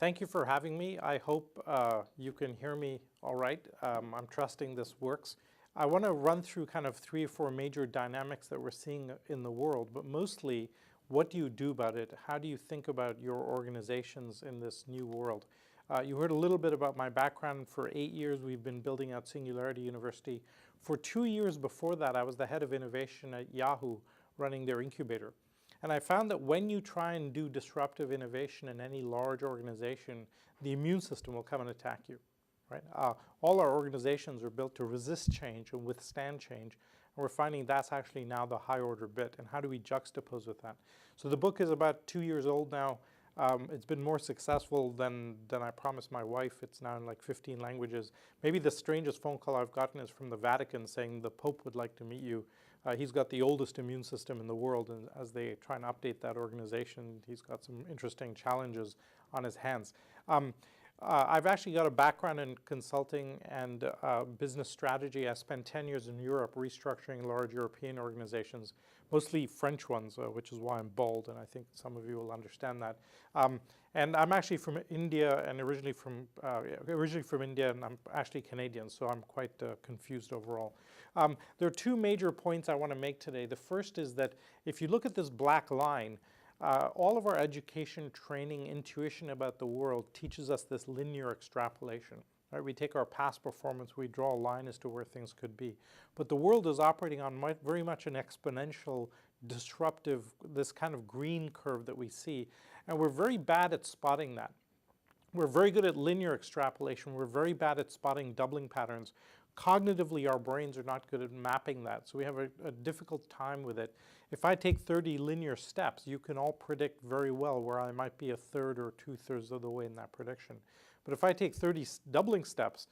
Thank you for having me. I hope you can hear me all right. I'm trusting this works. I want to run through kind of 3 or 4 major dynamics that we're seeing in the world, but mostly, what do you do about it? How do you think about your organizations in this new world? You heard a little bit about my background. For 8 years, we've been building out Singularity University. For 2 years before that, I was the head of innovation at Yahoo, running their incubator. And I found that when you try and do disruptive innovation in any large organization, the immune system will come and attack you. Right? All our organizations are built to resist change and withstand change. And we're finding that's actually now the high order bit. And how do we juxtapose with that? So the book is about 2 years old now. It's been more successful than I promised my wife. It's now in like 15 languages. Maybe the strangest phone call I've gotten is from the Vatican saying the Pope would like to meet you. He's got the oldest immune system in the world, and as they try and update that organization, he's got some interesting challenges on his hands. I've actually got a background in consulting and business strategy. I spent 10 years in Europe restructuring large European organizations, mostly French ones, which is why I'm bald, and I think some of you will understand that. And I'm actually from India, and originally from India, and I'm actually Canadian, so I'm quite confused overall. There are 2 major points I want to make today. The first is that if you look at this black line, all of our education, training, intuition about the world teaches us this linear extrapolation. Right? We take our past performance, we draw a line as to where things could be. But the world is operating on very much an exponential, disruptive, this kind of green curve that we see. And we're very bad at spotting that. We're very good at linear extrapolation. We're very bad at spotting doubling patterns. Cognitively, our brains are not good at mapping that, so we have a difficult time with it. If I take 30 linear steps, you can all predict very well where I might be a third or 2/3 of the way in that prediction. But if I take 30 doubling steps,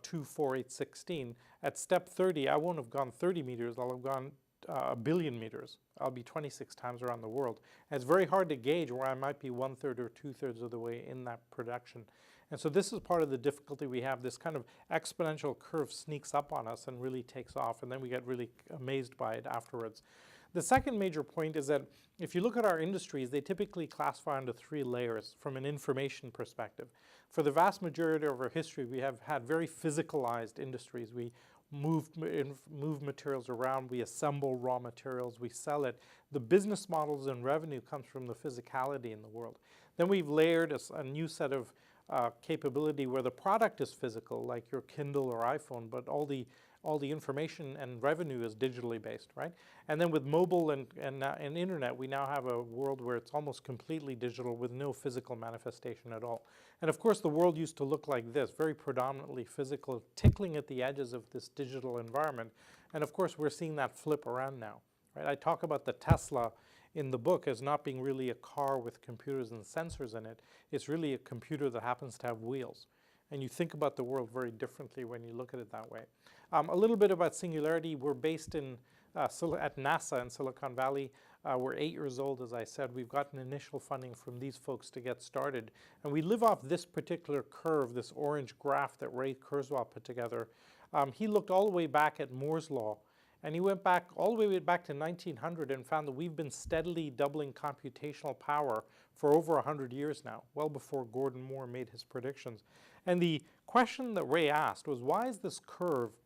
2, 4, 8, 16, at step 30, I won't have gone 30 meters, I'll have gone a billion meters. I'll be 26 times around the world. And it's very hard to gauge where I might be 1/3 or 2/3 of the way in that production. And so this is part of the difficulty we have. This kind of exponential curve sneaks up on us and really takes off, and then we get really amazed by it afterwards. The second major point is that if you look at our industries, they typically classify into 3 layers from an information perspective. For the vast majority of our history, we have had very physicalized industries. We move materials around, we assemble raw materials, we sell it. The business models and revenue comes from the physicality in the world. Then we've layered a new set of capability where the product is physical, like your Kindle or iPhone, but all the information and revenue is digitally based, right? And then with mobile and internet, we now have a world where it's almost completely digital with no physical manifestation at all. And of course, the world used to look like this, very predominantly physical, tickling at the edges of this digital environment. And of course, we're seeing that flip around now, right? I talk about the Tesla in the book as not being really a car with computers and sensors in it. It's really a computer that happens to have wheels. And you think about the world very differently when you look at it that way. A little bit about Singularity. We're based at NASA in Silicon Valley. We're 8 years old, as I said. We've gotten initial funding from these folks to get started. And we live off this particular curve, this orange graph that Ray Kurzweil put together. He looked all the way back at Moore's Law. And he went back all the way back to 1900 and found that we've been steadily doubling computational power for over 100 years now, well before Gordon Moore made his predictions. And the question that Ray asked was, why is this curve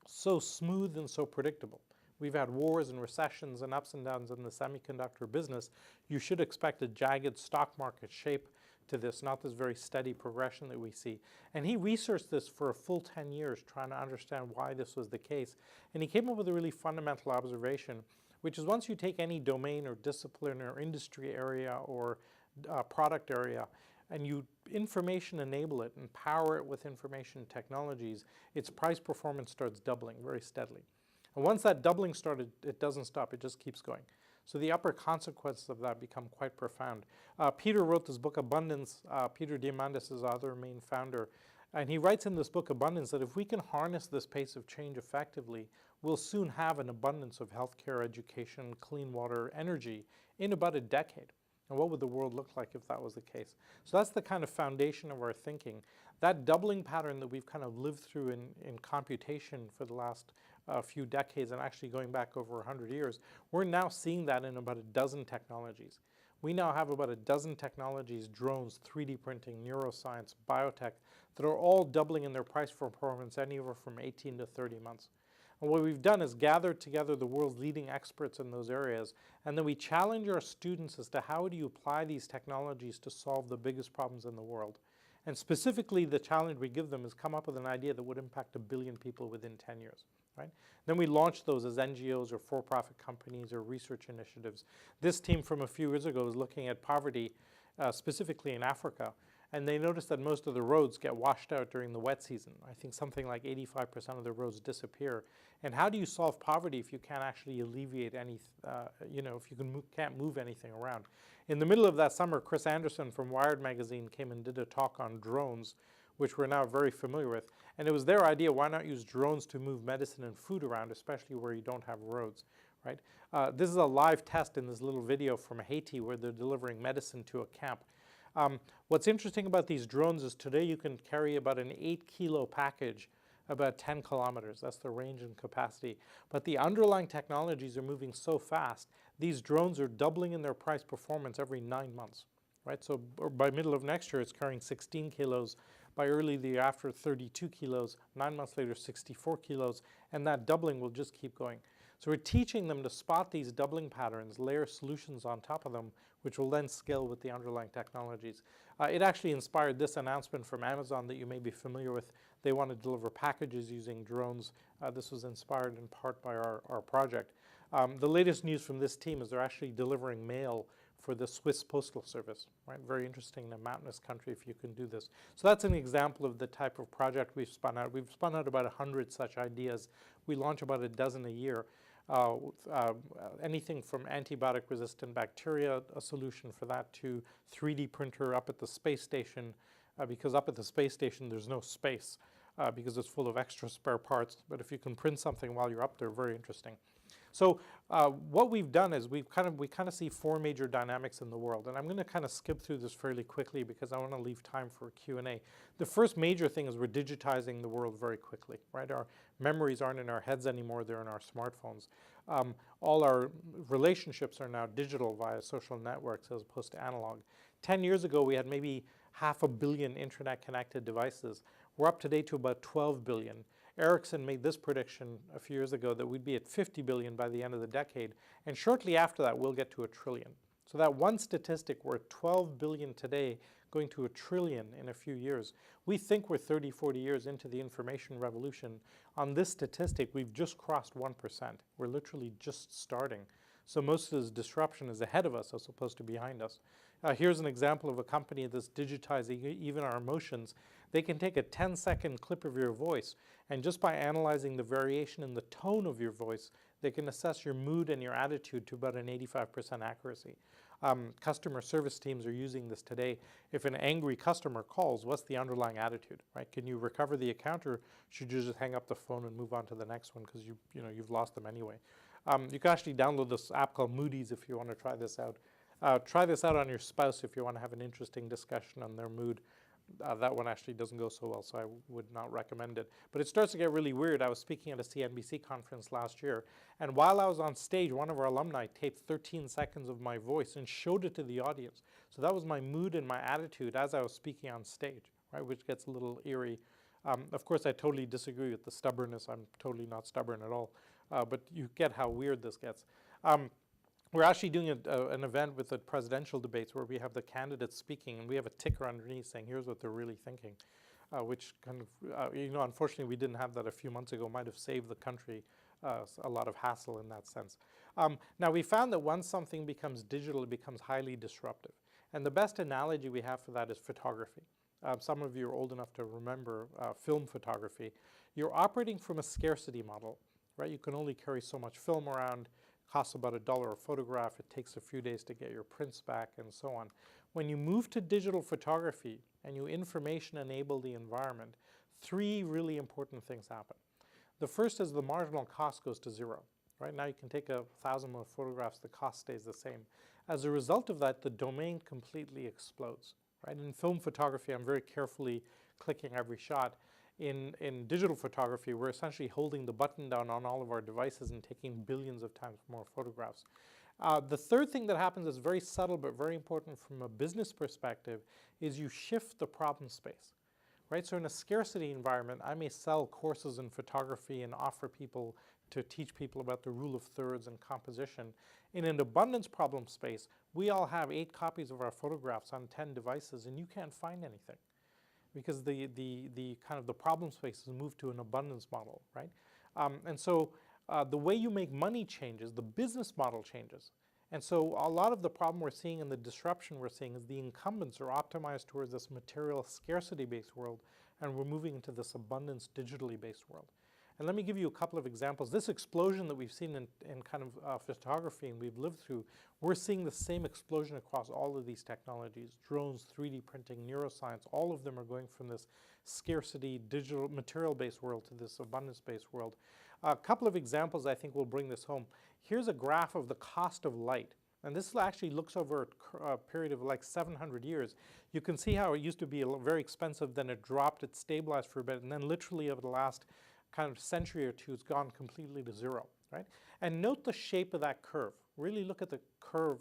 so smooth and so predictable? We've had wars and recessions and ups and downs in the semiconductor business. You should expect a jagged stock market shape to this, not this very steady progression that we see. And he researched this for a full 10 years, trying to understand why this was the case. And he came up with a really fundamental observation, which is once you take any domain or discipline or industry area or product area, and you information enable it and power it with information technologies, its price performance starts doubling very steadily. And once that doubling started, it doesn't stop, it just keeps going. So the upper consequences of that become quite profound. Peter wrote this book, Abundance. Peter Diamandis is our other main founder. And he writes in this book, Abundance, that if we can harness this pace of change effectively, we'll soon have an abundance of healthcare, education, clean water, energy in about a decade. And what would the world look like if that was the case? So that's the kind of foundation of our thinking. That doubling pattern that we've kind of lived through in computation for the last few decades, and actually going back over 100 years, we're now seeing that in about a dozen technologies. We now have about a dozen technologies, drones, 3D printing, neuroscience, biotech, that are all doubling in their price performance anywhere from 18 to 30 months. And what we've done is gathered together the world's leading experts in those areas, and then we challenge our students as to how do you apply these technologies to solve the biggest problems in the world. And specifically, the challenge we give them is come up with an idea that would impact 1 billion people within 10 years. Right? Then we launch those as NGOs or for-profit companies or research initiatives. This team from a few years ago is looking at poverty, specifically in Africa, and they noticed that most of the roads get washed out during the wet season. I think something like 85% of the roads disappear. And how do you solve poverty if you can't actually alleviate any, if you can't move anything around? In the middle of that summer, Chris Anderson from Wired magazine came and did a talk on drones, which we're now very familiar with. And it was their idea, why not use drones to move medicine and food around, especially where you don't have roads, right? This is a live test in this little video from Haiti where they're delivering medicine to a camp. What's interesting about these drones is today you can carry about an 8-kilo package about 10 kilometers. That's the range and capacity. But the underlying technologies are moving so fast, these drones are doubling in their price performance every 9 months, right? So by middle of next year, it's carrying 16 kilos. By early the year after, 32 kilos. 9 months later, 64 kilos. And that doubling will just keep going. So we're teaching them to spot these doubling patterns, layer solutions on top of them, which will then scale with the underlying technologies. It actually inspired this announcement from Amazon that you may be familiar with. They want to deliver packages using drones. This was inspired in part by our project. The latest news from this team is they're actually delivering mail for the Swiss Postal Service, right? Very interesting in a mountainous country if you can do this. So that's an example of the type of project we've spun out. We've spun out about 100 such ideas. We launch about a dozen a year. Anything from antibiotic-resistant bacteria, a solution for that, to 3D printer up at the space station, because up at the space station there's no space because it's full of extra spare parts. But if you can print something while you're up there, very interesting. So what we've done is we kind of see 4 major dynamics in the world, and I'm going to kind of skip through this fairly quickly because I want to leave time for Q&A. The first major thing is we're digitizing the world very quickly, right? Our memories aren't in our heads anymore, they're in our smartphones. All our relationships are now digital via social networks as opposed to analog. 10 years ago, we had maybe 500 million internet-connected devices. We're up today to about 12 billion. Ericsson made this prediction a few years ago that we'd be at 50 billion by the end of the decade, and shortly after that we'll get to 1 trillion. So that one statistic, we're at 12 billion today, going to 1 trillion in a few years. We think we're 30, 40 years into the information revolution. On this statistic, we've just crossed 1%. We're literally just starting. So most of this disruption is ahead of us as opposed to behind us. Here's an example of a company that's digitizing even our emotions. They can take a 10-second clip of your voice, and just by analyzing the variation in the tone of your voice, they can assess your mood and your attitude to about an 85% accuracy. Customer service teams are using this today. If an angry customer calls, what's the underlying attitude, right? Can you recover the account, or should you just hang up the phone and move on to the next one because you've lost them anyway? You can actually download this app called Moody's if you want to try this out. Try this out on your spouse if you want to have an interesting discussion on their mood. That one actually doesn't go so well, so I would not recommend it. But it starts to get really weird. I was speaking at a CNBC conference last year, and while I was on stage, one of our alumni taped 13 seconds of my voice and showed it to the audience. So that was my mood and my attitude as I was speaking on stage, right, which gets a little eerie. Of course, I totally disagree with the stubbornness. I'm totally not stubborn at all. But you get how weird this gets. We're actually doing an event with the presidential debates where we have the candidates speaking, and we have a ticker underneath saying, here's what they're really thinking, which kind of, unfortunately we didn't have that a few months ago. Might have saved the country a lot of hassle in that sense. Now, we found that once something becomes digital, it becomes highly disruptive. And the best analogy we have for that is photography. Some of you are old enough to remember film photography. You're operating from a scarcity model, right? You can only carry so much film around. Costs about $1 a photograph. It takes a few days to get your prints back and so on. When you move to digital photography and you information enable the environment, 3 really important things happen. The first is the marginal cost goes to 0. Right now you can take 1,000 more photographs, the cost stays the same. As a result of that, the domain completely explodes. Right? In film photography, I'm very carefully clicking every shot. In digital photography, we're essentially holding the button down on all of our devices and taking billions of times more photographs. The third thing that happens is very subtle but very important from a business perspective is you shift the problem space. Right? So in a scarcity environment, I may sell courses in photography and offer people to teach people about the rule of thirds and composition. In an abundance problem space, we all have 8 copies of our photographs on 10 devices, and you can't find anything because the kind of the problem space has moved to an abundance model, right? And so the way you make money changes, the business model changes. And so a lot of the problem we're seeing and the disruption we're seeing is the incumbents are optimized towards this material scarcity-based world, and we're moving into this abundance digitally based world. And let me give you a couple of examples. This explosion that we've seen in kind of photography and we've lived through, we're seeing the same explosion across all of these technologies. Drones, 3D printing, neuroscience, all of them are going from this scarcity, digital, material-based world to this abundance-based world. A couple of examples I think will bring this home. Here's a graph of the cost of light. And this actually looks over a period of like 700 years. You can see how it used to be very expensive, then it dropped, it stabilized for a bit, and then literally over the last kind of century or two, it's gone completely to zero, right? And note the shape of that curve. Really look at the curve,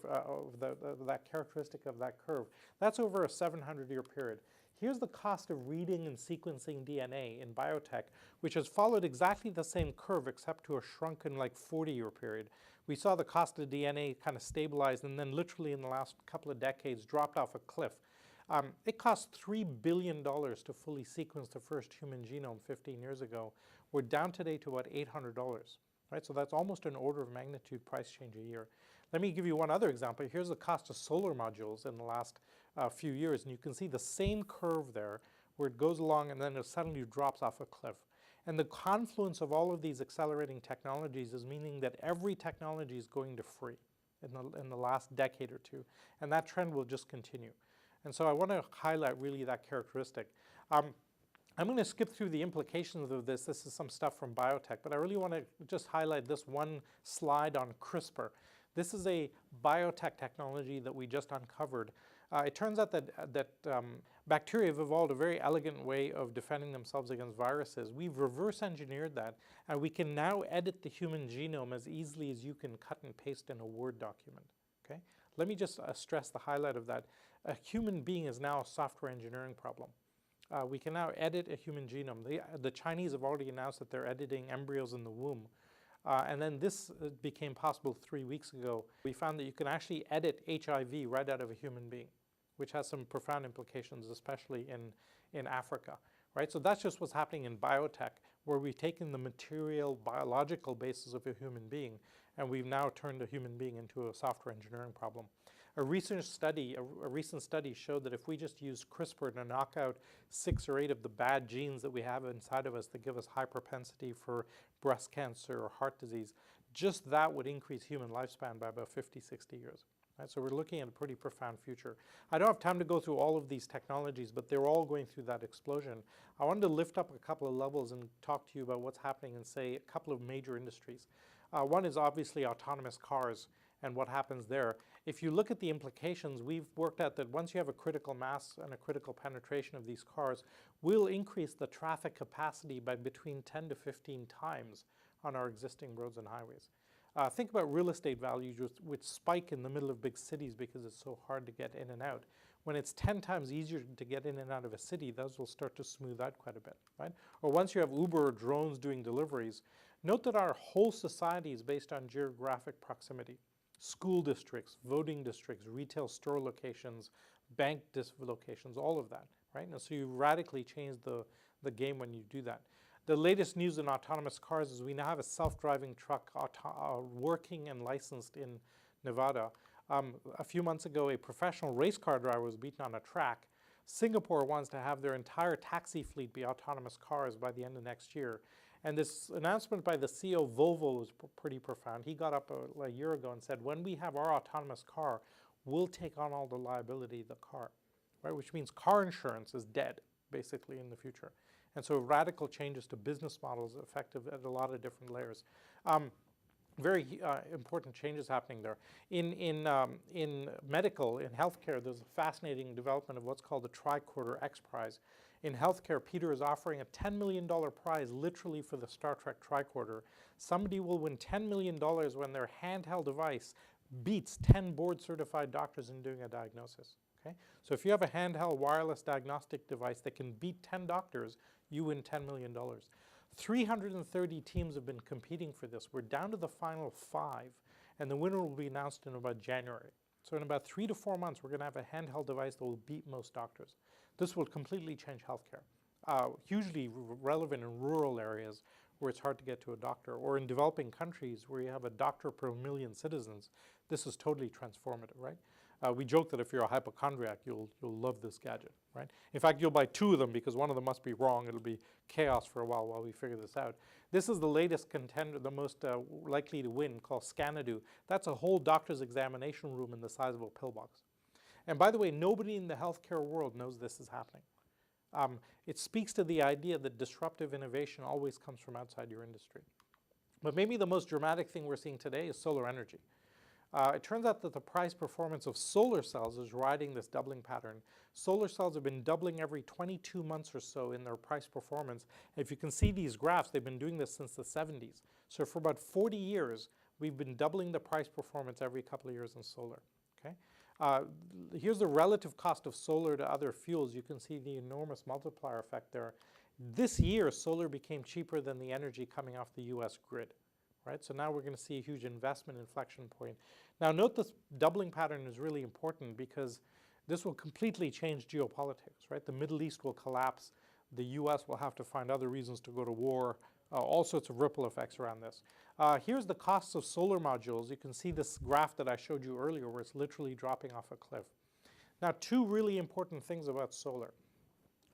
that characteristic of that curve. That's over a 700-year period. Here's the cost of reading and sequencing DNA in biotech, which has followed exactly the same curve except to a shrunken like 40-year period. We saw the cost of DNA kind of stabilize and then literally in the last couple of decades dropped off a cliff. It cost $3 billion to fully sequence the first human genome 15 years ago. We're down today to about $800, right? So that's almost an order of magnitude price change a year. Let me give you one other example. Here's the cost of solar modules in the last few years, and you can see the same curve there where it goes along and then it suddenly drops off a cliff. And the confluence of all of these accelerating technologies is meaning that every technology is going to free in the last decade or two, and that trend will just continue. And so I want to highlight really that characteristic. I'm going to skip through the implications of this. This is some stuff from biotech, but I really want to just highlight this one slide on CRISPR. This is a biotech technology that we just uncovered. It turns out that bacteria have evolved a very elegant way of defending themselves against viruses. We've reverse engineered that, and we can now edit the human genome as easily as you can cut and paste in a Word document. Okay? Let me just stress the highlight of that. A human being is now a software engineering problem. We can now edit a human genome. The Chinese have already announced that they're editing embryos in the womb. And then this became possible 3 weeks ago. We found that you can actually edit HIV right out of a human being, which has some profound implications, especially in Africa. Right? So that's just what's happening in biotech, where we've taken the material, biological basis of a human being, and we've now turned a human being into a software engineering problem. A recent study showed that if we just use CRISPR to knock out 6 or 8 of the bad genes that we have inside of us that give us high propensity for breast cancer or heart disease, just that would increase human lifespan by about 50, 60 years. Right? So we're looking at a pretty profound future. I don't have time to go through all of these technologies, but they're all going through that explosion. I wanted to lift up a couple of levels and talk to you about what's happening in, say, a couple of major industries. One is obviously autonomous cars and what happens there. If you look at the implications, we've worked out that once you have a critical mass and a critical penetration of these cars, we'll increase the traffic capacity by between 10 to 15 times on our existing roads and highways. Think about real estate values which spike in the middle of big cities because it's so hard to get in and out. When it's 10 times easier to get in and out of a city, those will start to smooth out quite a bit, right? Or once you have Uber or drones doing deliveries, note that our whole society is based on geographic proximity. School districts, voting districts, retail store locations, bank locations, all of that, right? And so you radically change the game when you do that. The latest news in autonomous cars is we now have a self-driving truck working and licensed in Nevada. A few months ago, a professional race car driver was beaten on a track. Singapore wants to have their entire taxi fleet be autonomous cars by the end of next year. And this announcement by the CEO of Volvo was pretty profound. He got up a year ago and said, when we have our autonomous car, we'll take on all the liability of the car, right? Which means car insurance is dead, basically, in the future. And so radical changes to business models effective at a lot of different layers. Very important changes happening there. In medical, in healthcare, there's a fascinating development of what's called the Tricorder X Prize. In healthcare, Peter is offering a $10 million prize literally for the Star Trek tricorder. Somebody will win $10 million when their handheld device beats 10 board-certified doctors in doing a diagnosis. Okay? So if you have a handheld wireless diagnostic device that can beat 10 doctors, you win $10 million. 330 teams have been competing for this. We're down to the final 5, and the winner will be announced in about January. So in about 3 to 4 months, we're going to have a handheld device that will beat most doctors. This will completely change healthcare. Hugely relevant in rural areas where it's hard to get to a doctor, or in developing countries where you have a doctor per million citizens. This is totally transformative, right? We joke that if you're a hypochondriac, you'll love this gadget, right? In fact, you'll buy 2 of them because one of them must be wrong. It'll be chaos for a while we figure this out. This is the latest contender, the most likely to win, called Scanadu. That's a whole doctor's examination room in the size of a pillbox. And by the way, nobody in the healthcare world knows this is happening. It speaks to the idea that disruptive innovation always comes from outside your industry. But maybe the most dramatic thing we're seeing today is solar energy. It turns out that the price performance of solar cells is riding this doubling pattern. Solar cells have been doubling every 22 months or so in their price performance. If you can see these graphs, they've been doing this since the 70s. So for about 40 years, we've been doubling the price performance every couple of years in solar. Okay? Here's the relative cost of solar to other fuels. You can see the enormous multiplier effect there. This year, solar became cheaper than the energy coming off the US grid. Right? So now we're going to see a huge investment inflection point. Now note this doubling pattern is really important because this will completely change geopolitics. Right? The Middle East will collapse. The US will have to find other reasons to go to war. All sorts of ripple effects around this. Here's the costs of solar modules. You can see this graph that I showed you earlier where it's literally dropping off a cliff. Now 2 really important things about solar.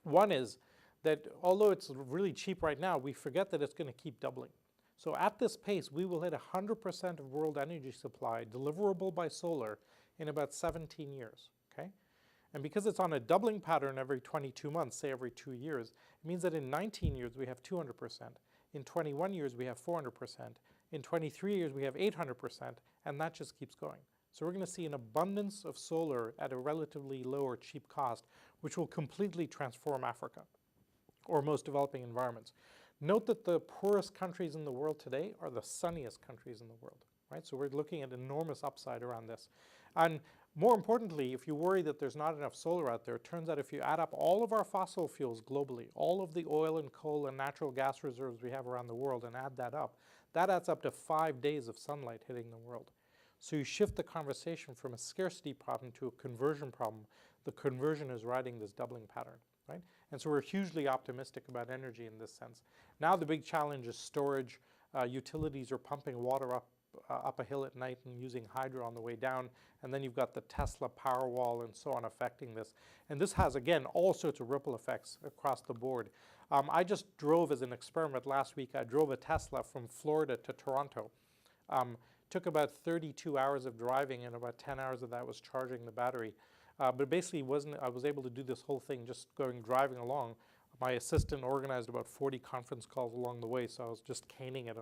One is that although it's really cheap right now, we forget that it's going to keep doubling. So at this pace, we will hit 100% of world energy supply deliverable by solar in about 17 years, okay? And because it's on a doubling pattern every 22 months, say every 2 years, it means that in 19 years we have 200%. In 21 years we have 400%. In 23 years we have 800%, and that just keeps going. So we're going to see an abundance of solar at a relatively low or cheap cost, which will completely transform Africa or most developing environments. Note that the poorest countries in the world today are the sunniest countries in the world, right? So we're looking at enormous upside around this. And more importantly, if you worry that there's not enough solar out there, it turns out if you add up all of our fossil fuels globally, all of the oil and coal and natural gas reserves we have around the world and add that up, that adds up to 5 days of sunlight hitting the world. So you shift the conversation from a scarcity problem to a conversion problem. The conversion is riding this doubling pattern. Right? And so we're hugely optimistic about energy in this sense. Now the big challenge is storage. Utilities are pumping water up a hill at night and using hydro on the way down. And then you've got the Tesla Powerwall and so on affecting this. And this has, again, all sorts of ripple effects across the board. I just drove as an experiment last week. I drove a Tesla from Florida to Toronto. Took about 32 hours of driving, and about 10 hours of that was charging the battery. But basically I was able to do this whole thing just driving along. My assistant organized about 40 conference calls along the way, so I was just caning it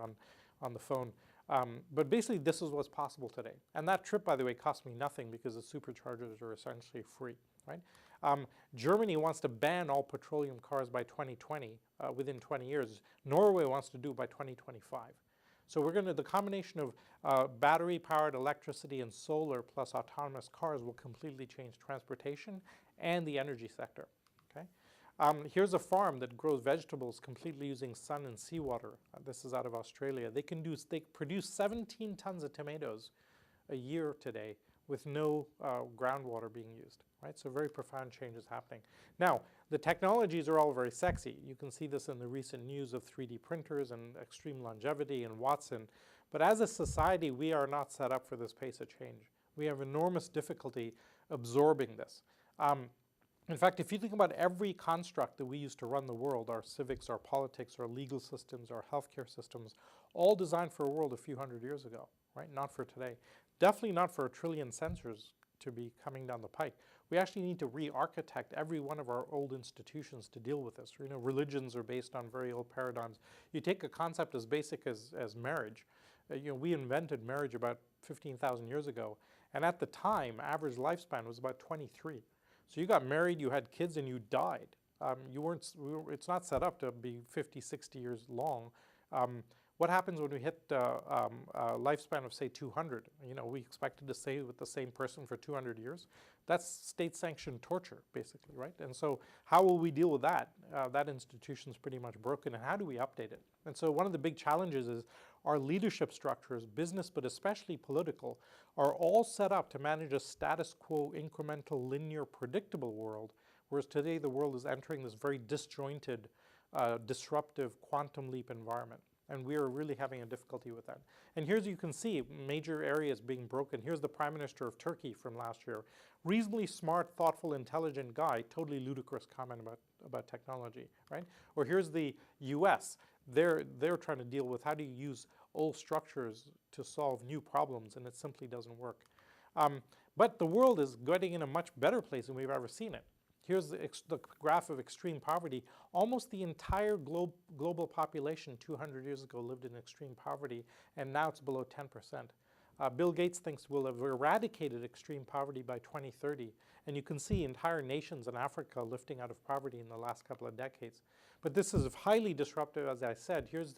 on the phone. But basically this is what's possible today. And that trip, by the way, cost me nothing because the superchargers are essentially free, right? Germany wants to ban all petroleum cars by 2020, within 20 years. Norway wants to do it by 2025. So the combination of battery-powered electricity and solar plus autonomous cars will completely change transportation and the energy sector, okay? Here's a farm that grows vegetables completely using sun and seawater. This is out of Australia. They produce 17 tons of tomatoes a year today with no groundwater being used, right? So very profound change is happening. Now, the technologies are all very sexy. You can see this in the recent news of 3D printers and extreme longevity and Watson. But as a society, we are not set up for this pace of change. We have enormous difficulty absorbing this. In fact, if you think about every construct that we use to run the world, our civics, our politics, our legal systems, our healthcare systems, all designed for a world a few hundred years ago, right? Not for today. Definitely not for 1 trillion sensors to be coming down the pike. We actually need to re-architect every one of our old institutions to deal with this. You know, religions are based on very old paradigms. You take a concept as basic as marriage. You know, we invented marriage about 15,000 years ago, and at the time, average lifespan was about 23. So you got married, you had kids, and you died. It's not set up to be 50, 60 years long. What happens when we hit a lifespan of, say, 200? You know, we expected to stay with the same person for 200 years. That's state-sanctioned torture, basically, right? And so how will we deal with that? That institution's pretty much broken, and how do we update it? And so one of the big challenges is our leadership structures, business, but especially political, are all set up to manage a status quo, incremental, linear, predictable world, whereas today the world is entering this very disjointed, disruptive, quantum leap environment. And we are really having a difficulty with that. And here's, you can see major areas being broken. Here's the Prime Minister of Turkey from last year. Reasonably smart, thoughtful, intelligent guy, totally ludicrous comment about technology, right? Or here's the US. They're trying to deal with how do you use old structures to solve new problems, and it simply doesn't work. But the world is getting in a much better place than we've ever seen it. Here's the graph of extreme poverty. Almost the entire global population 200 years ago lived in extreme poverty, and now it's below 10%. Bill Gates thinks we'll have eradicated extreme poverty by 2030. And you can see entire nations in Africa lifting out of poverty in the last couple of decades. But this is highly disruptive, as I said. Here's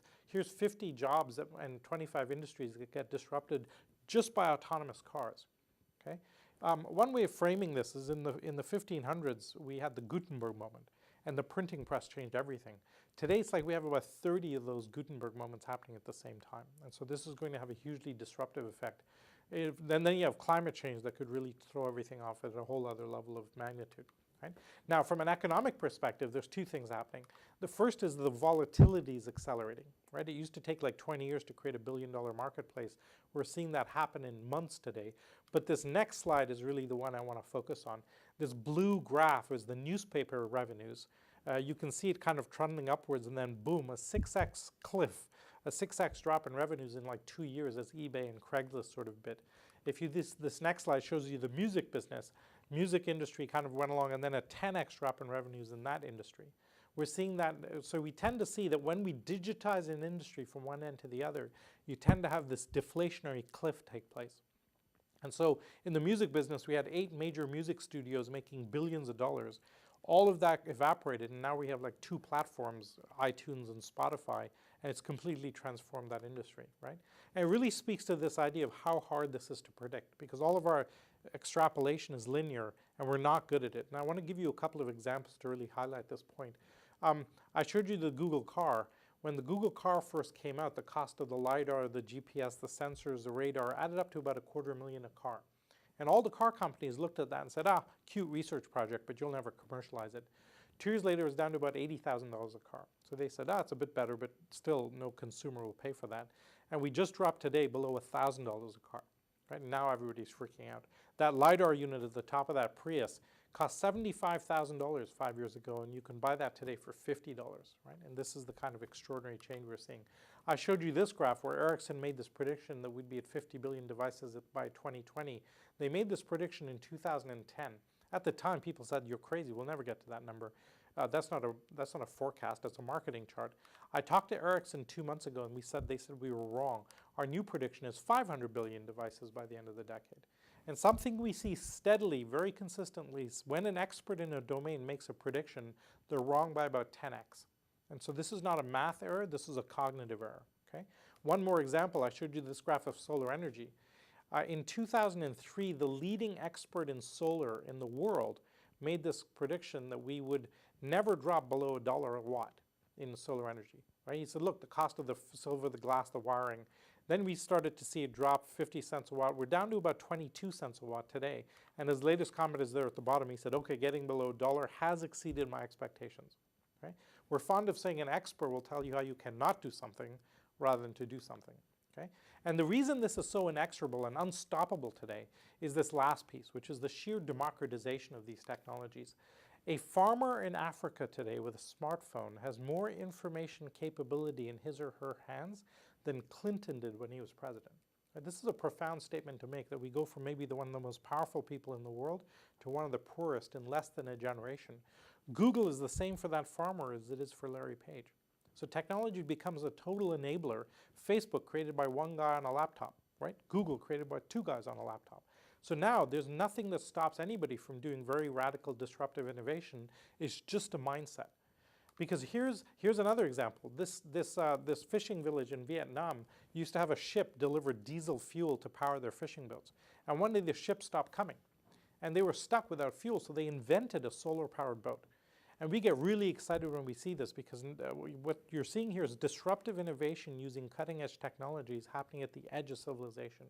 50 jobs and 25 industries that get disrupted just by autonomous cars. Okay? One way of framing this is in the 1500s, we had the Gutenberg moment, and the printing press changed everything. Today, it's like we have about 30 of those Gutenberg moments happening at the same time. And so this is going to have a hugely disruptive effect. Then you have climate change that could really throw everything off at a whole other level of magnitude. Right? Now, from an economic perspective, there's two things happening. The first is the volatility is accelerating. Right? It used to take like 20 years to create a billion-dollar marketplace. We're seeing that happen in months today. But this next slide is really the one I want to focus on. This blue graph is the newspaper revenues. You can see it kind of trending upwards, and then boom, a 6x cliff, a 6x drop in revenues in like 2 years as eBay and Craigslist sort of bit. If you this next slide shows you the music business. Music industry kind of went along, and then a 10x drop in revenues in that industry. We're seeing that, so we tend to see that when we digitize an industry from one end to the other, you tend to have this deflationary cliff take place. And so in the music business, we had 8 major music studios making billions of dollars. All of that evaporated, and now we have like 2 platforms, iTunes and Spotify, and it's completely transformed that industry, right? And it really speaks to this idea of how hard this is to predict, because all of our extrapolation is linear, and we're not good at it. And I want to give you a couple of examples to really highlight this point. I showed you the Google car. When the Google car first came out, the cost of the LiDAR, the GPS, the sensors, the radar added up to about $250,000 a car. And all the car companies looked at that and said, cute research project, but you'll never commercialize it. 2 years later, it was down to about $80,000 a car. So they said, it's a bit better, but still no consumer will pay for that. And we just dropped today below $1,000 a car. Right? Now everybody's freaking out. That LiDAR unit at the top of that Prius cost $75,000 5 years ago, and you can buy that today for $50, right? And this is the kind of extraordinary change we're seeing. I showed you this graph where Ericsson made this prediction that we'd be at 50 billion devices by 2020. They made this prediction in 2010. At the time, people said, you're crazy, we'll never get to that number. That's not a forecast, that's a marketing chart. I talked to Ericsson 2 months ago, and they said we were wrong. Our new prediction is 500 billion devices by the end of the decade. And something we see steadily, very consistently, is when an expert in a domain makes a prediction, they're wrong by about 10x. And so this is not a math error, this is a cognitive error. Okay? One more example, I showed you this graph of solar energy. In 2003, the leading expert in solar in the world made this prediction that we would never drop below $1 a watt in solar energy. Right? He said, look, the cost of the silver, the glass, the wiring. Then we started to see it drop 50 cents a watt. We're down to about 22 cents a watt today. And his latest comment is there at the bottom. He said, okay, getting below $1 has exceeded my expectations. Right? We're fond of saying an expert will tell you how you cannot do something rather than to do something. Okay? And the reason this is so inexorable and unstoppable today is this last piece, which is the sheer democratization of these technologies. A farmer in Africa today with a smartphone has more information capability in his or her hands than Clinton did when he was president. This is a profound statement to make, that we go from maybe one of the most powerful people in the world to one of the poorest in less than a generation. Google is the same for that farmer as it is for Larry Page. So technology becomes a total enabler. Facebook created by one guy on a laptop, right? Google created by 2 guys on a laptop. So now there's nothing that stops anybody from doing very radical disruptive innovation. It's just a mindset. Because here's another example. This fishing village in Vietnam used to have a ship deliver diesel fuel to power their fishing boats. And one day the ship stopped coming. And they were stuck without fuel, so they invented a solar-powered boat. And we get really excited when we see this because what you're seeing here is disruptive innovation using cutting-edge technologies happening at the edge of civilization.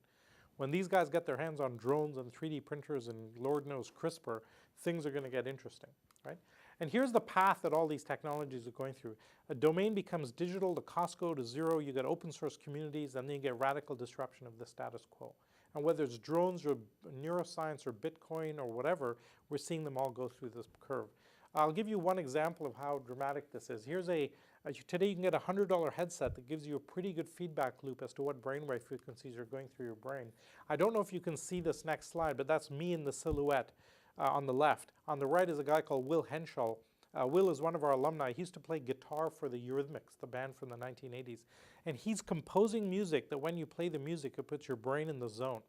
When these guys get their hands on drones and 3D printers and Lord knows CRISPR, things are going to get interesting, right? And here's the path that all these technologies are going through. A domain becomes digital, the costs go to zero, you get open source communities, and then you get radical disruption of the status quo. And whether it's drones or neuroscience or Bitcoin or whatever, we're seeing them all go through this curve. I'll give you one example of how dramatic this is. Here's today you can get a $100 headset that gives you a pretty good feedback loop as to what brainwave frequencies are going through your brain. I don't know if you can see this next slide, but that's me in the silhouette on the left. On the right is a guy called Will Henschel. Will is one of our alumni. He used to play guitar for the Eurythmics, the band from the 1980s. And he's composing music that when you play the music, it puts your brain in the zone.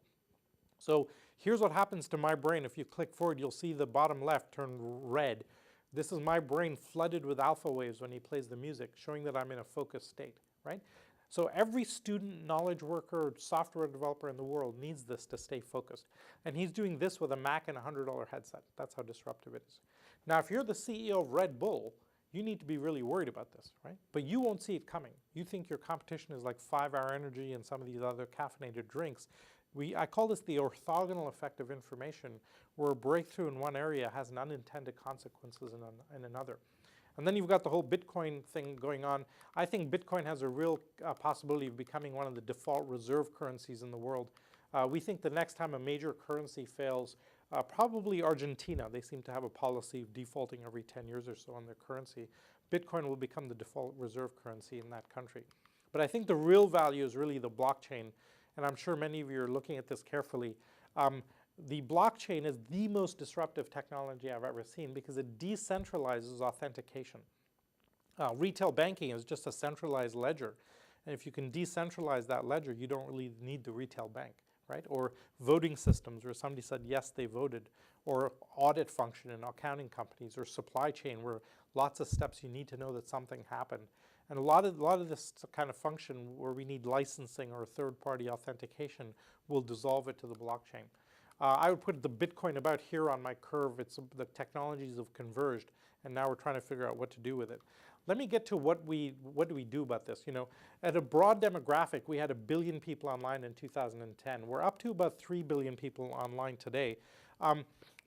So here's what happens to my brain. If you click forward, you'll see the bottom left turn red. This is my brain flooded with alpha waves when he plays the music, showing that I'm in a focused state, right? So every student, knowledge worker, software developer in the world needs this to stay focused. And he's doing this with a Mac and a $100 headset. That's how disruptive it is. Now, if you're the CEO of Red Bull, you need to be really worried about this, right? But you won't see it coming. You think your competition is like 5-Hour Energy and some of these other caffeinated drinks. I call this the orthogonal effect of information, where a breakthrough in one area has an unintended consequences in another. And then you've got the whole Bitcoin thing going on. I think Bitcoin has a real possibility of becoming one of the default reserve currencies in the world. We think the next time a major currency fails, probably Argentina. They seem to have a policy of defaulting every 10 years or so on their currency. Bitcoin will become the default reserve currency in that country. But I think the real value is really the blockchain. And I'm sure many of you are looking at this carefully. The blockchain is the most disruptive technology I've ever seen because it decentralizes authentication. Retail banking is just a centralized ledger. And if you can decentralize that ledger, you don't really need the retail bank, right? Or voting systems where somebody said, yes, they voted. Or audit function in accounting companies, or supply chain where lots of steps you need to know that something happened. And a lot of this kind of function where we need licensing or third-party authentication will dissolve it to the blockchain. I would put the Bitcoin about here on my curve. The technologies have converged, and now we're trying to figure out what to do with it. Let me get to what do we do about this. You know, at a broad demographic, we had 1 billion people online in 2010. We're up to about 3 billion people online today.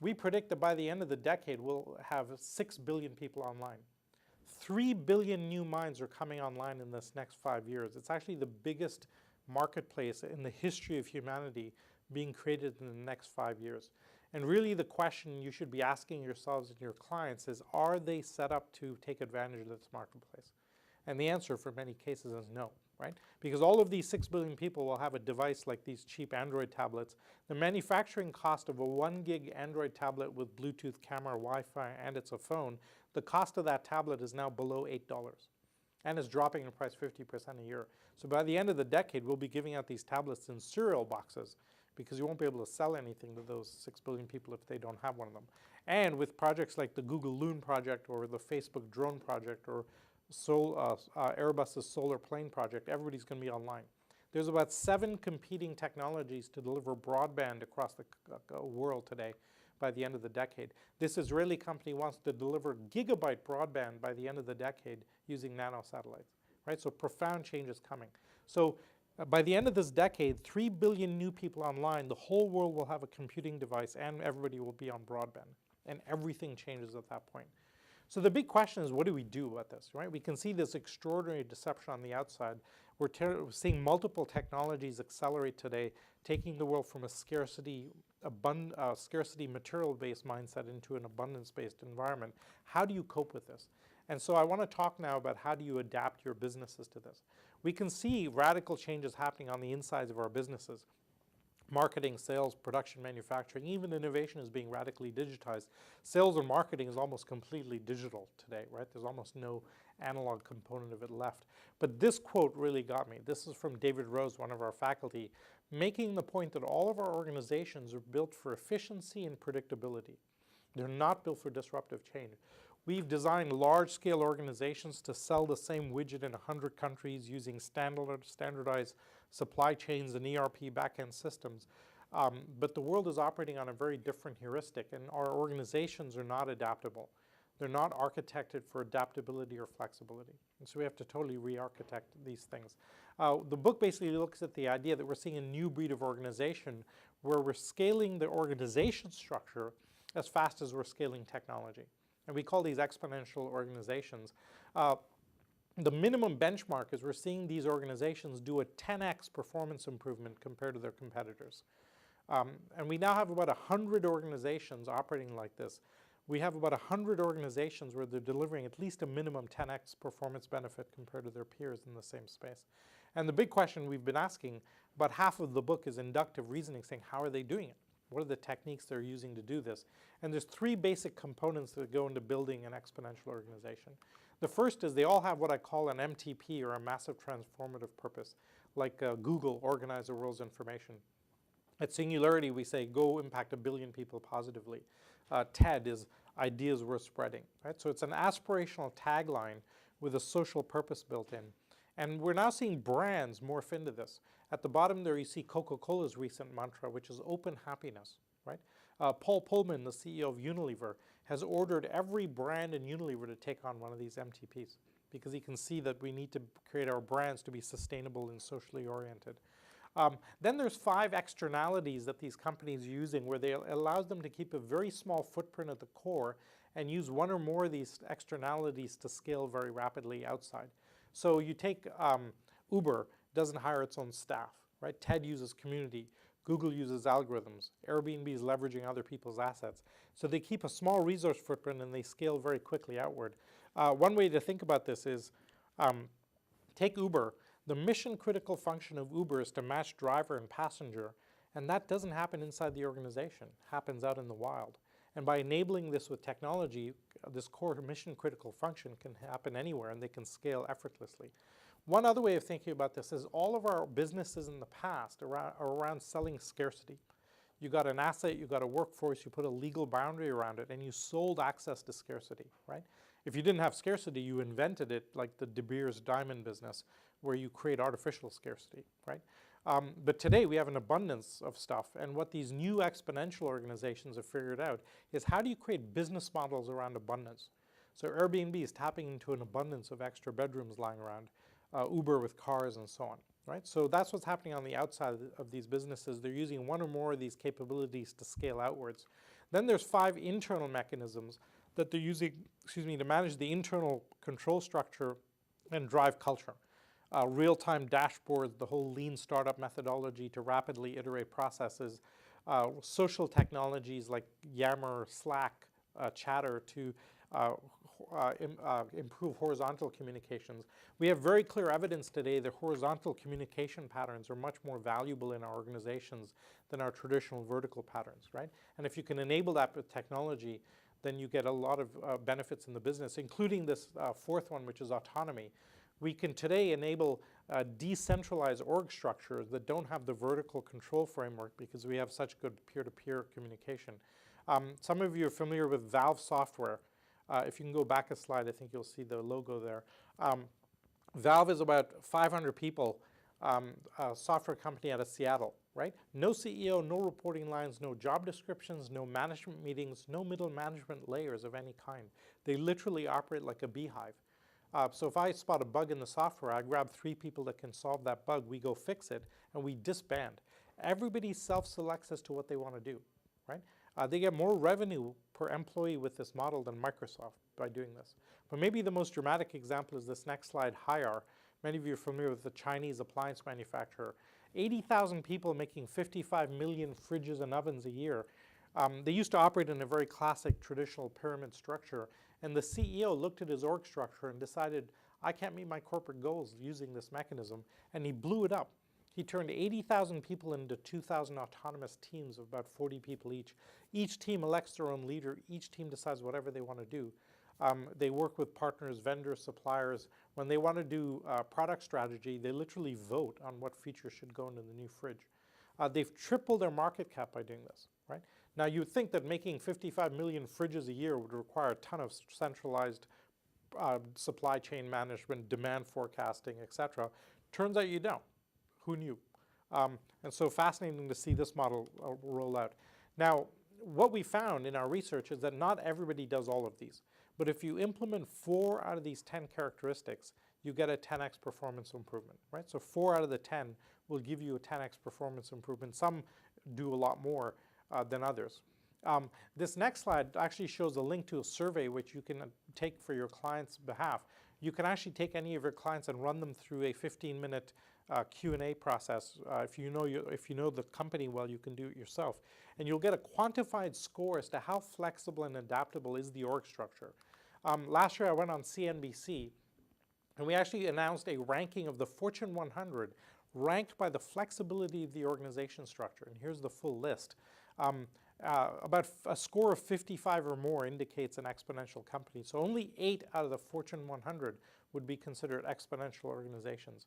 We predict that by the end of the decade, we'll have 6 billion people online. 3 billion new minds are coming online in this next 5 years. It's actually the biggest marketplace in the history of humanity being created in the next 5 years. And really the question you should be asking yourselves and your clients is, are they set up to take advantage of this marketplace? And the answer for many cases is no, right? Because all of these 6 billion people will have a device like these cheap Android tablets. The manufacturing cost of a 1 gig Android tablet with Bluetooth camera, Wi-Fi, and it's a phone, the cost of that tablet is now below $8. And it's dropping in price 50% a year. So by the end of the decade, we'll be giving out these tablets in cereal boxes because you won't be able to sell anything to those 6 billion people if they don't have one of them. And with projects like the Google Loon project or the Facebook drone project or Airbus's solar plane project, everybody's going to be online. There's about 7 competing technologies to deliver broadband across the world today by the end of the decade. This Israeli company wants to deliver gigabyte broadband by the end of the decade using nano satellites, right? So profound change is coming. So by the end of this decade, 3 billion new people online, the whole world will have a computing device and everybody will be on broadband. And everything changes at that point. So the big question is, what do we do about this, right? We can see this extraordinary deception on the outside. We're seeing multiple technologies accelerate today, taking the world from a scarcity material-based mindset into an abundance-based environment. How do you cope with this? And so I want to talk now about how do you adapt your businesses to this. We can see radical changes happening on the insides of our businesses. Marketing, sales, production, manufacturing, even innovation is being radically digitized. Sales and marketing is almost completely digital today, right? There's almost no analog component of it left. But this quote really got me. This is from David Rose, one of our faculty, making the point that all of our organizations are built for efficiency and predictability. They're not built for disruptive change. We've designed large-scale organizations to sell the same widget in 100 countries using standardized supply chains and ERP backend systems. But the world is operating on a very different heuristic, and our organizations are not adaptable. They're not architected for adaptability or flexibility. And so we have to totally re-architect these things. The book basically looks at the idea that we're seeing a new breed of organization where we're scaling the organization structure as fast as we're scaling technology. And we call these exponential organizations. The minimum benchmark is we're seeing these organizations do a 10x performance improvement compared to their competitors. And we now have about 100 organizations operating like this. We have about 100 organizations where they're delivering at least a minimum 10x performance benefit compared to their peers in the same space. And the big question we've been asking, about half of the book is inductive reasoning, saying how are they doing it? What are the techniques they're using to do this? And there's three basic components that go into building an exponential organization. The first is they all have what I call an MTP, or a massive transformative purpose, like Google, organize the world's information. At Singularity, we say, go impact 1 billion people positively. TED is ideas worth spreading, right? So it's an aspirational tagline with a social purpose built in. And we're now seeing brands morph into this. At the bottom there you see Coca-Cola's recent mantra, which is open happiness, right? Paul Pullman, the CEO of Unilever, has ordered every brand in Unilever to take on one of these MTPs because he can see that we need to create our brands to be sustainable and socially oriented. Then there's 5 externalities that these companies are using where they allows them to keep a very small footprint at the core and use one or more of these externalities to scale very rapidly outside. So you take Uber doesn't hire its own staff, right? TED uses community. Google uses algorithms. Airbnb is leveraging other people's assets. So they keep a small resource footprint and they scale very quickly outward. One way to think about this is take Uber. The mission critical function of Uber is to match driver and passenger, and that doesn't happen inside the organization. It happens out in the wild. And by enabling this with technology, this core mission critical function can happen anywhere and they can scale effortlessly. One other way of thinking about this is all of our businesses in the past are around selling scarcity. You got an asset, you got a workforce, you put a legal boundary around it, and you sold access to scarcity, right? If you didn't have scarcity, you invented it, like the De Beers diamond business, where you create artificial scarcity, right? But today we have an abundance of stuff, and what these new exponential organizations have figured out is how do you create business models around abundance? So Airbnb is tapping into an abundance of extra bedrooms lying around, Uber with cars and so on, right? So that's what's happening on the outside of these businesses. They're using one or more of these capabilities to scale outwards. Then there's 5 internal mechanisms that they're using, to manage the internal control structure and drive culture. Real-time dashboards, the whole lean startup methodology to rapidly iterate processes, social technologies like Yammer, Slack, Chatter to improve horizontal communications. We have very clear evidence today that horizontal communication patterns are much more valuable in our organizations than our traditional vertical patterns, right? And if you can enable that with technology, then you get a lot of benefits in the business, including this 4th one, which is autonomy. We can today enable decentralized org structures that don't have the vertical control framework because we have such good peer-to-peer communication. Some of you are familiar with Valve software. If you can go back a slide, I think you'll see the logo there. Valve is about 500 people, a software company out of Seattle, right? No CEO, no reporting lines, no job descriptions, no management meetings, no middle management layers of any kind. They literally operate like a beehive. So if I spot a bug in the software, I grab 3 people that can solve that bug, we go fix it, and we disband. Everybody self-selects as to what they want to do, right? They get more revenue per employee with this model than Microsoft by doing this. But maybe the most dramatic example is this next slide, Haier. Many of you are familiar with the Chinese appliance manufacturer. 80,000 people making 55 million fridges and ovens a year. They used to operate in a very classic traditional pyramid structure, and the CEO looked at his org structure and decided, I can't meet my corporate goals using this mechanism, and he blew it up. He turned 80,000 people into 2,000 autonomous teams of about 40 people each. Each team elects their own leader. Each team decides whatever they want to do. They work with partners, vendors, suppliers. When they want to do product strategy, they literally vote on what features should go into the new fridge. They've tripled their market cap by doing this, right? Now, you'd think that making 55 million fridges a year would require a ton of centralized supply chain management, demand forecasting, etc. Turns out you don't. Who knew? And so fascinating to see this model roll out. Now, what we found in our research is that not everybody does all of these. But if you implement 4 out of these 10 characteristics, you get a 10x performance improvement, right? So 4 out of the 10 will give you a 10x performance improvement. Some do a lot more than others. This next slide actually shows a link to a survey which you can take for your client's behalf. You can actually take any of your clients and run them through a 15-minute Q&A process. If you know the company well, you can do it yourself. And you'll get a quantified score as to how flexible and adaptable is the org structure. Last year I went on CNBC, and we actually announced a ranking of the Fortune 100 ranked by the flexibility of the organization structure. And here's the full list. About a score of 55 or more indicates an exponential company. So only 8 out of the Fortune 100 would be considered exponential organizations.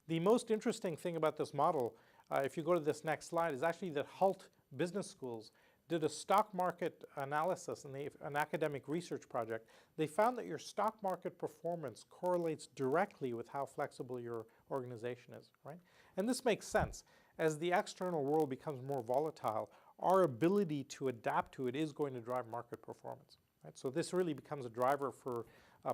The most interesting thing about this model, if you go to this next slide, is actually that Hult Business Schools did a stock market analysis in an academic research project. They found that your stock market performance correlates directly with how flexible your organization is, right? And this makes sense. As the external world becomes more volatile, our ability to adapt to it is going to drive market performance, right? So this really becomes a driver for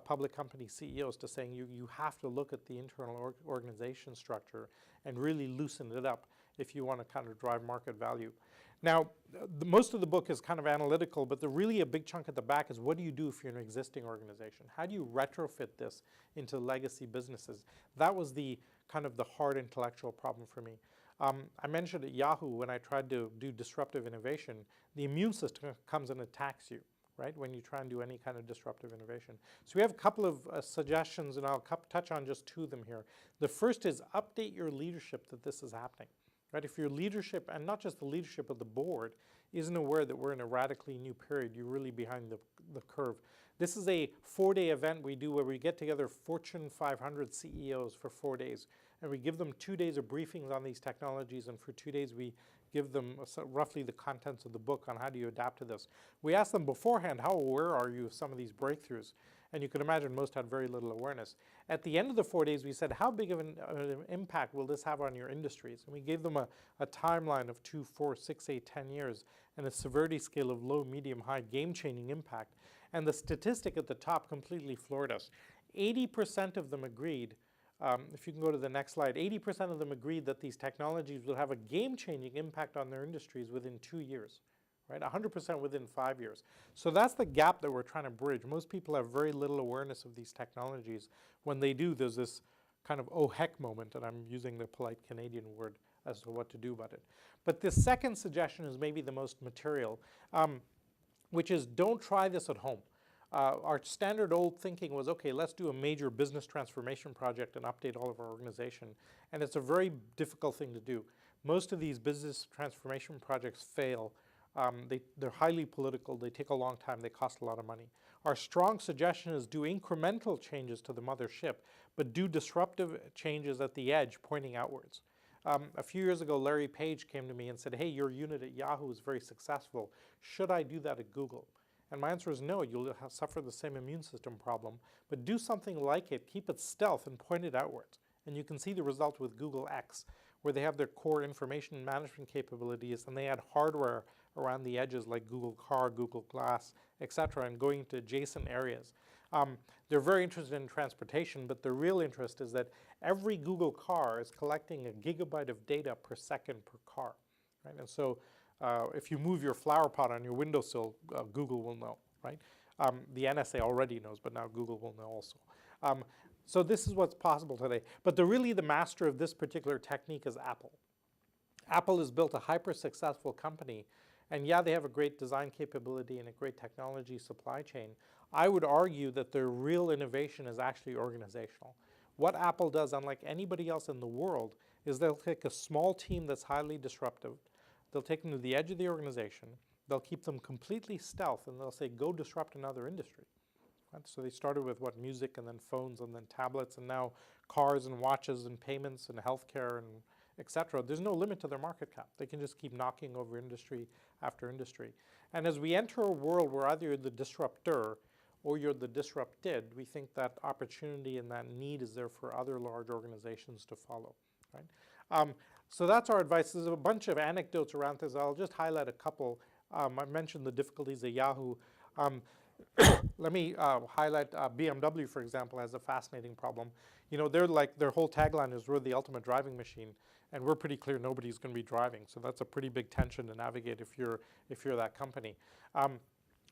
public company CEOs to saying you have to look at the internal organization structure and really loosen it up if you want to kind of drive market value. Now, most of the book is kind of analytical, but really a big chunk at the back is what do you do if you're an existing organization? How do you retrofit this into legacy businesses? That was the kind of the hard intellectual problem for me. I mentioned at Yahoo when I tried to do disruptive innovation, the immune system comes and attacks you, right, when you try and do any kind of disruptive innovation. So we have a couple of suggestions, and I'll touch on just 2 of them here. The first is update your leadership that this is happening. Right? If your leadership, and not just the leadership but the board, isn't aware that we're in a radically new period, you're really behind the curve. This is a 4-day event we do where we get together Fortune 500 CEOs for 4 days. And we give them 2 days of briefings on these technologies, and for 2 days we give them roughly the contents of the book on how do you adapt to this. We ask them beforehand, how aware are you of some of these breakthroughs? And you can imagine most had very little awareness. At the end of the 4 days, we said, how big of an impact will this have on your industries? And we gave them a timeline of 2, 4, 6, 8, 10 years, and a severity scale of low, medium, high, game-changing impact. And the statistic at the top completely floored us. 80% of them agreed, if you can go to the next slide, 80% of them agreed that these technologies will have a game-changing impact on their industries within 2 years. Right, 100% within 5 years. So that's the gap that we're trying to bridge. Most people have very little awareness of these technologies. When they do, there's this kind of oh heck moment, and I'm using the polite Canadian word as to what to do about it. But the second suggestion is maybe the most material, which is don't try this at home. Our standard old thinking was, okay, let's do a major business transformation project and update all of our organization. And it's a very difficult thing to do. Most of these business transformation projects fail. They're highly political, they take a long time, they cost a lot of money. Our strong suggestion is do incremental changes to the mothership, but do disruptive changes at the edge pointing outwards. A few years ago, Larry Page came to me and said, hey, your unit at Yahoo is very successful. Should I do that at Google? And my answer is no, you'll suffer the same immune system problem, but do something like it, keep it stealth and point it outwards. And you can see the result with Google X, where they have their core information management capabilities and they add hardware around the edges like Google Car, Google Glass, etc., and going to adjacent areas. They're very interested in transportation, but the real interest is that every Google car is collecting a gigabyte of data per second per car. Right? And so if you move your flower pot on your windowsill, Google will know. Right? The NSA already knows, but now Google will know also. So this is what's possible today. But really the master of this particular technique is Apple. Apple has built a hyper-successful company. And yeah, they have a great design capability and a great technology supply chain. I would argue that their real innovation is actually organizational. What Apple does, unlike anybody else in the world, is they'll take a small team that's highly disruptive, they'll take them to the edge of the organization, they'll keep them completely stealth, and they'll say, go disrupt another industry. Right? So they started with what, music, and then phones, and then tablets, and now cars and watches and payments and healthcare and etc., there's no limit to their market cap. They can just keep knocking over industry after industry. And as we enter a world where either you're the disruptor or you're the disrupted, we think that opportunity and that need is there for other large organizations to follow, right? So that's our advice. There's a bunch of anecdotes around this. I'll just highlight a couple. I mentioned the difficulties at Yahoo. Let me highlight BMW, for example, has a fascinating problem. You know, their whole tagline is we're the ultimate driving machine, and we're pretty clear nobody's going to be driving. So that's a pretty big tension to navigate if you're that company.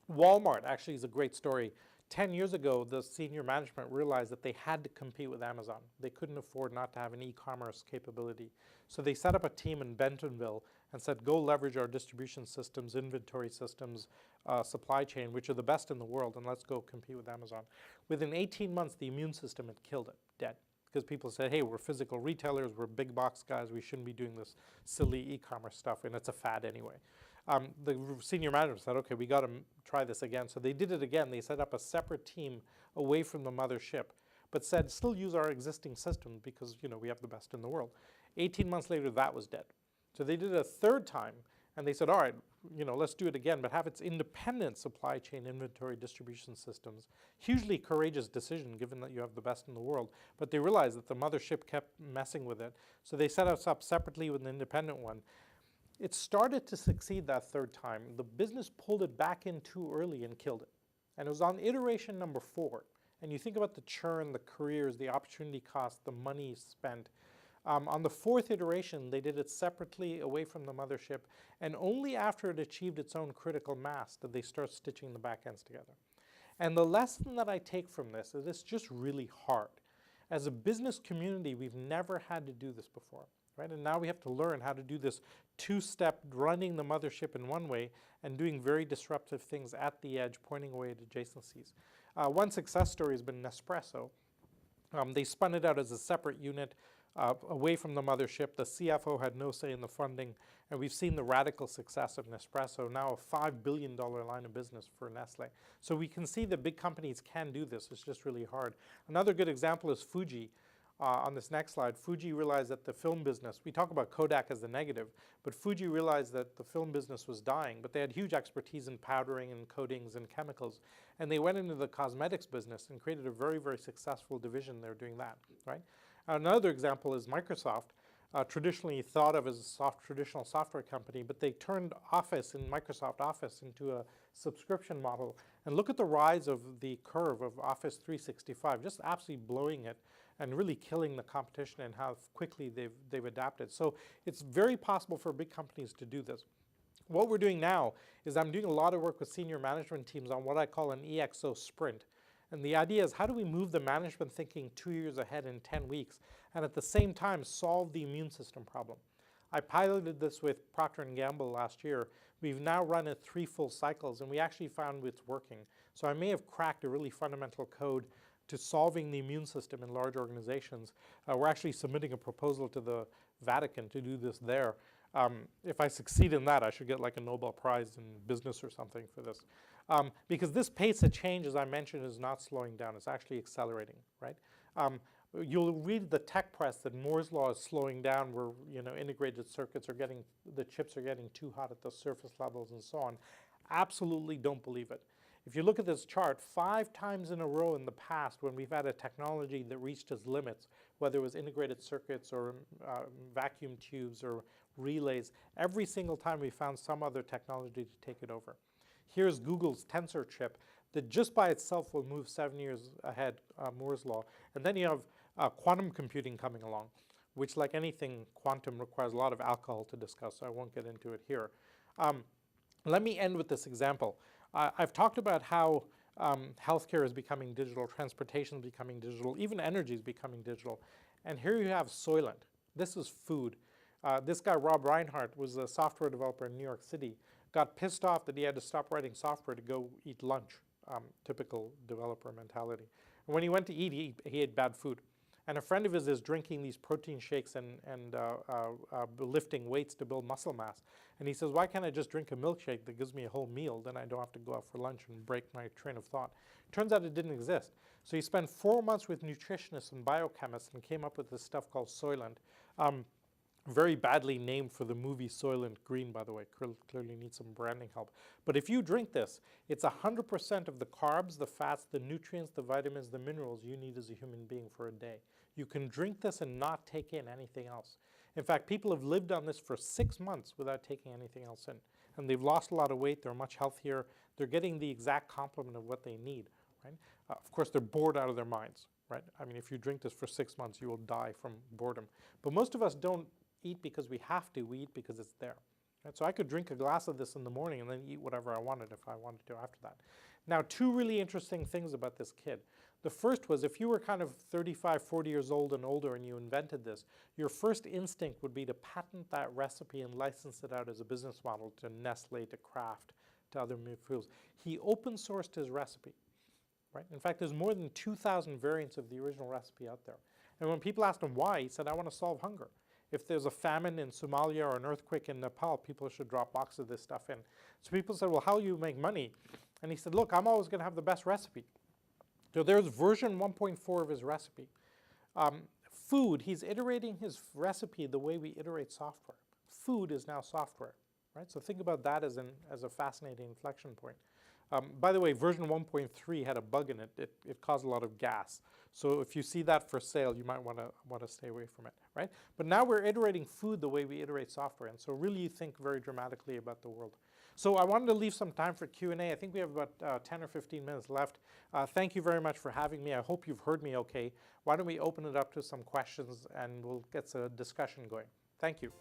Walmart actually is a great story. 10 years ago, the senior management realized that they had to compete with Amazon. They couldn't afford not to have an e-commerce capability. So they set up a team in Bentonville and said, go leverage our distribution systems, inventory systems, supply chain, which are the best in the world, and let's go compete with Amazon. Within 18 months, the immune system had killed it, dead. Because people said, hey, we're physical retailers, we're big box guys, we shouldn't be doing this silly e-commerce stuff, and it's a fad anyway. The senior management said, okay, we got to try this again. So they did it again. They set up a separate team away from the mothership, but said, still use our existing system because, you know, we have the best in the world. 18 months later, that was dead. So they did it a third time, and they said, all right, you know, let's do it again, but have its independent supply chain, inventory, distribution systems. Hugely courageous decision, given that you have the best in the world. But they realized that the mothership kept messing with it. So they set us up separately with an independent one. It started to succeed that third time. The business pulled it back in too early and killed it. And it was on iteration number 4. And you think about the churn, the careers, the opportunity cost, the money spent. On the 4th iteration, they did it separately away from the mothership. And only after it achieved its own critical mass did they start stitching the back ends together. And the lesson that I take from this is it's just really hard. As a business community, we've never had to do this before. Right? And now we have to learn how to do this two-step, running the mothership in one way and doing very disruptive things at the edge, pointing away at adjacencies. One success story has been Nespresso. They spun it out as a separate unit away from the mothership. The CFO had no say in the funding, and we've seen the radical success of Nespresso, now a $5 billion line of business for Nestle. So we can see that big companies can do this. It's just really hard. Another good example is Fuji. On this next slide, Fuji realized that the film business, we talk about Kodak as the negative, but Fuji realized that the film business was dying, but they had huge expertise in powdering and coatings and chemicals. And they went into the cosmetics business and created a very, very successful division there doing that, right? Another example is Microsoft, traditionally thought of as a traditional software company, but they turned Office and Microsoft Office into a subscription model. And look at the rise of the curve of Office 365, just absolutely blowing it and really killing the competition and how quickly they've adapted. So it's very possible for big companies to do this. What we're doing now is I'm doing a lot of work with senior management teams on what I call an EXO sprint. And the idea is, how do we move the management thinking 2 years ahead in 10 weeks and at the same time solve the immune system problem? I piloted this with Procter & Gamble last year. We've now run it 3 full cycles, and we actually found it's working. So I may have cracked a really fundamental code to solving the immune system in large organizations. We're actually submitting a proposal to the Vatican to do this there. If I succeed in that, I should get like a Nobel Prize in business or something for this. Because this pace of change, as I mentioned, is not slowing down. It's actually accelerating, right? You'll read the tech press that Moore's law is slowing down, where integrated circuits are getting, the chips are getting too hot at the surface levels and so on. Absolutely don't believe it. If you look at this chart, 5 times in a row in the past when we've had a technology that reached its limits, whether it was integrated circuits or vacuum tubes or relays, every single time we found some other technology to take it over. Here's Google's Tensor chip that just by itself will move 7 years ahead, Moore's law. And then you have quantum computing coming along, which, like anything quantum, requires a lot of alcohol to discuss, so I won't get into it here. Let me end with this example. I've talked about how healthcare is becoming digital, transportation is becoming digital, even energy is becoming digital. And here you have Soylent. This is food. This guy, Rob Reinhart, was a software developer in New York City, got pissed off that he had to stop writing software to go eat lunch, typical developer mentality. And when he went to eat, he ate bad food. And a friend of his is drinking these protein shakes and lifting weights to build muscle mass. And he says, why can't I just drink a milkshake that gives me a whole meal? Then I don't have to go out for lunch and break my train of thought. Turns out it didn't exist. So he spent 4 months with nutritionists and biochemists and came up with this stuff called Soylent. Very badly named for the movie Soylent Green, by the way. Clearly needs some branding help. But if you drink this, it's 100% of the carbs, the fats, the nutrients, the vitamins, the minerals you need as a human being for a day. You can drink this and not take in anything else. In fact, people have lived on this for 6 months without taking anything else in. And they've lost a lot of weight, they're much healthier, they're getting the exact complement of what they need. Right? Of course, they're bored out of their minds. Right? I mean, if you drink this for 6 months, you will die from boredom. But most of us don't eat because we have to, we eat because it's there. Right? So I could drink a glass of this in the morning and then eat whatever I wanted if I wanted to after that. Now, two really interesting things about this kid. The first was if you were kind of 35, 40 years old and older and you invented this, your first instinct would be to patent that recipe and license it out as a business model to Nestle, to Kraft, to other fuels. He open sourced his recipe. Right? In fact, there's more than 2,000 variants of the original recipe out there. And when people asked him why, he said, I want to solve hunger. If there's a famine in Somalia or an earthquake in Nepal, people should drop boxes of this stuff in. So people said, well, how do you make money? And he said, look, I'm always going to have the best recipe. So there's version 1.4 of his recipe. Food, he's iterating his recipe the way we iterate software. Food is now software. Right? So think about that as a fascinating inflection point. By the way, version 1.3 had a bug in it. It caused a lot of gas. So if you see that for sale, you might want to stay away from it, right? But now we're iterating food the way we iterate software, and so really think very dramatically about the world. So I wanted to leave some time for Q&A. I think we have about 10 or 15 minutes left. Thank you very much for having me. I hope you've heard me okay. Why don't we open it up to some questions, and we'll get a discussion going. Thank you.